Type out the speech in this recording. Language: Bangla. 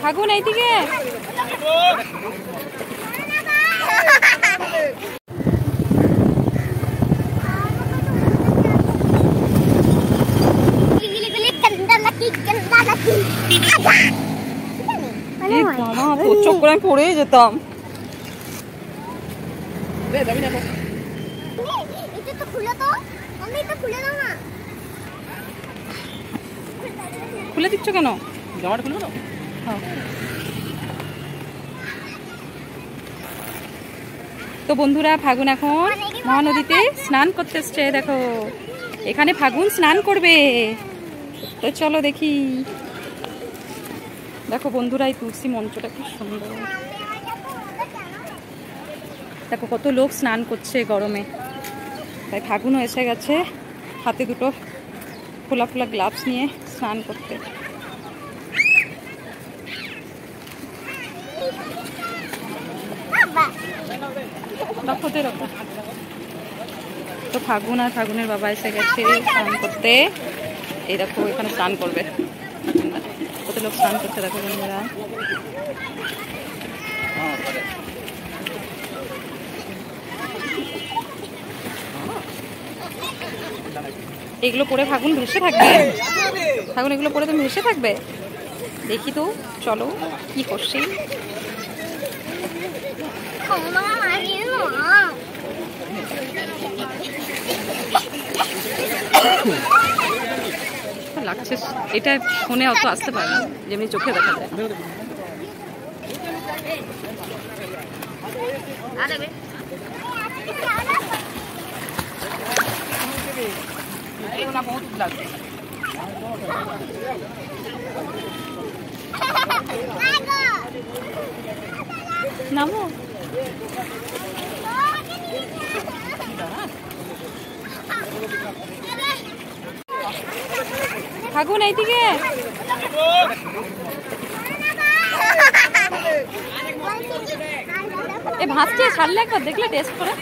ফাগুন এইদিকে। চক্করে পড়ে যেতাম। খুলে দিচ্ছ কেন? জামাটা খুলে দাও। তো বন্ধুরা, ফাগুন এখন মহানদীতে স্নান করতে এসছে। দেখো এখানে ফাগুন স্নান করবে। তো চলো দেখি। দেখো বন্ধুরা, এই তুলসী মঞ্চটা খুব সুন্দর। দেখো কত লোক স্নান করছে গরমে। তাই ফাগুনও এসে গেছে হাতে দুটো খোলা খোলা গ্লাভস নিয়ে স্নান করতে। তো ফাগুন আর ফাগুনের বাবা এসে গেছে স্নান করতে। এই দেখো এখানে স্নান করবে। কত লোক স্নান করছে দেখো বন্ধুরা। এগুলো পরে ফাগুন ভেসে থাকবে। ফাগুন এগুলো পরে তুমি ভেসে থাকবে। দেখি তো, চলো কি করছি। লাগছে এটা ফোনে অত আসতে পারে না, যেমনি চোখে দেখা যায়। নামো ফাগুন এইদিকে। এ ভাসছে, ছাড়লে একবার দেখলে টেস্ট করে।